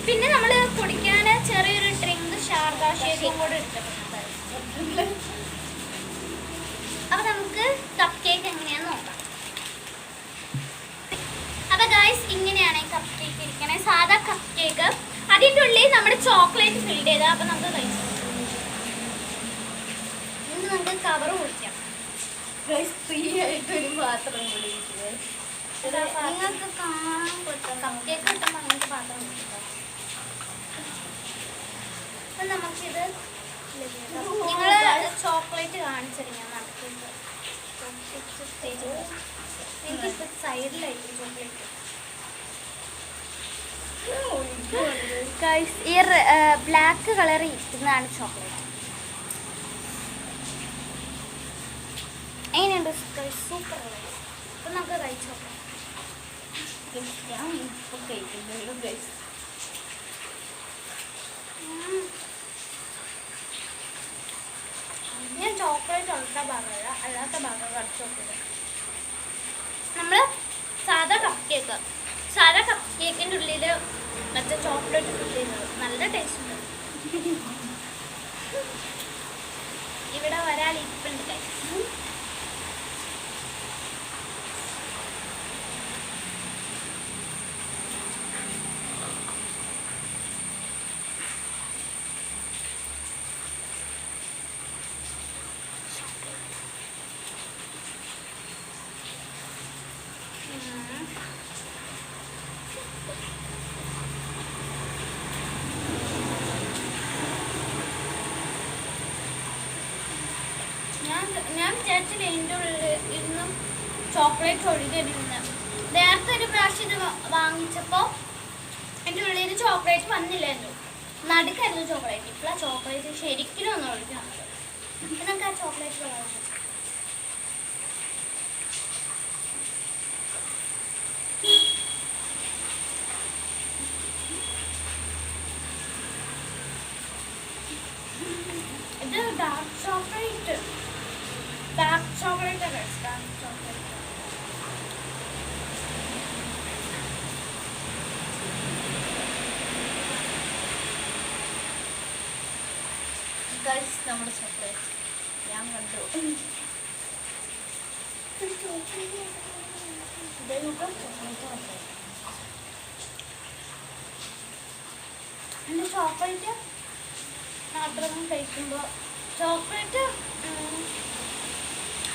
പിന്നെ നമ്മൾ കുടിക്കാൻ ചെറിയൊരു ഡ്രിങ്ക് ശാരദ ഷേക്കും കൂടെ എടുത്തിട്ടുണ്ട്. അപ്പൊ നമുക്ക് കപ്പ് കേക്ക് എങ്ങനെയാന്ന് നോക്കാം. അപ്പൊ ഗൈസ് ഇങ്ങനെയാണ് കപ്പ് കേക്ക് ഇരിക്കണേ, സാധാ കപ്പ് കേക്ക്. അതിൻ്റെ ഉള്ളിൽ നമ്മുടെ ചോക്ലേറ്റ് ഫിൽ ചെയ്ത്. അപ്പൊ നമുക്ക് കഴിച്ചു ഇന്ന് നമുക്ക് കവർ കുടിക്കാം. ഫ്രീ ആയിട്ടൊരു പാത്രം കൂടി നിങ്ങൾക്ക് കാണാൻ പറ്റും കപ്പ് കേക്ക് കിട്ടുമ്പോൾ അങ്ങനത്തെ പാത്രം കുടിക്കാം. അപ്പൊ നമുക്കിത് നിങ്ങൾ ചോക്ലേറ്റ് കാണിച്ചിട്ട് ഞാൻ നടക്കുന്നത് എനിക്കിപ്പോൾ സൈഡിലായിരിക്കും ചോക്ലേറ്റ്. ഈ ബ്ലാക്ക് കളർ ഇരിക്കുന്നതാണ് ചോക്ലേറ്റ്. എങ്ങനെയുണ്ട് സൂപ്പർ. അപ്പം നമുക്ക് കഴിച്ചു നോക്കാം. ഞാൻ ഇപ്പോൾ കഴിക്കുന്നുള്ളൂ ഗൈസ്. ഞാൻ ചോക്ലേറ്റ് ഉള്ള ഭാഗമല്ല, അല്ലാത്ത ഭാഗം കടിച്ചു നോക്കിയത്. നമ്മൾ സാധാ കപ്പ് കേക്കിൻ്റെ ഉള്ളിൽ മറ്റേ ചോക്ലേറ്റ് ഫിൽ ചെയ്യുന്നത് നല്ല ടേസ്റ്റ് ഉണ്ട്. ഇവിടെ ഒരാൾ ഇരിപ്പുണ്ട് കഴിച്ചു. ഞാൻ വിചാരിച്ചില്ല ഇതിൻ്റെ ഉള്ളിൽ ഇന്നും ചോക്ലേറ്റ് ഒഴുകിയിരുന്ന്. നേരത്തെ ഒരു പ്രാവശ്യം ഇത് വാങ്ങിച്ചപ്പോൾ എൻ്റെ ഉള്ളിൽ ചോക്ലേറ്റ് വന്നില്ലായിരുന്നു, നടുക്കായിരുന്നു ചോക്ലേറ്റ്. ഇപ്പോൾ ആ ചോക്ലേറ്റ് ശരിക്കും ഒന്ന് ഒഴുകി വന്നത്. നമുക്ക് ആ ചോക്ലേറ്റ് വാങ്ങാം. ഇത് ഡാർക്ക് ചോക്ലേറ്റ് ആണ്. ഡാർക്ക് ചോക്ലേറ്റ് ഗൈസ് നമ്മുടെ ചോക്ലേറ്റ് ഞാൻ കണ്ടു. എൻ്റെ ചോക്ലേറ്റ് മാത്രം കഴിക്കുമ്പോൾ ചോക്ലേറ്റ്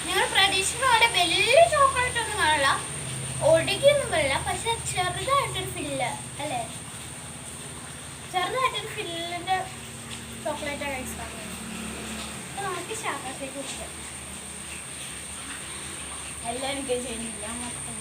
നിങ്ങൾ പ്രതീക്ഷിക്കുന്ന പോലെ വലിയ ചോക്ലേറ്റ് ഒന്നും കാണില്ല, ഒടുകിയൊന്നും വരില്ല. പക്ഷെ ചെറുതായിട്ടൊരു ഫില്ല് അല്ലേ, ചെറുതായിട്ടൊരു ഫില്ലിൻ്റെ ചോക്ലേറ്റ് കഴിച്ചാൽ അപ്പോൾ നമുക്ക് ശാഖത്തേക്ക് കുടിക്കാം. എല്ലാവരും ചെയ്യുന്നില്ല മൊത്തം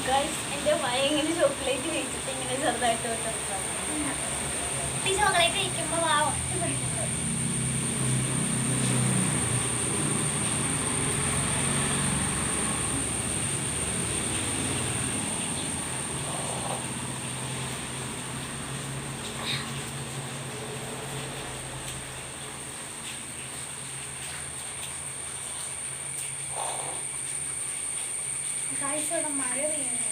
ഗൈസ്. എൻ്റെ വായ ഇങ്ങനെ ചോക്ലേറ്റ് കഴിച്ചിട്ട് ഇങ്ങനെ ചെറുതായിട്ട് വെക്കാം. ഈ ചോക്ലേറ്റ് കഴിക്കുമ്പോൾ ആ ഒട്ടി പിടിക്കുന്നത്. ഗൈസ് ഇവിടെ മഴ പെയ്യുന്നു.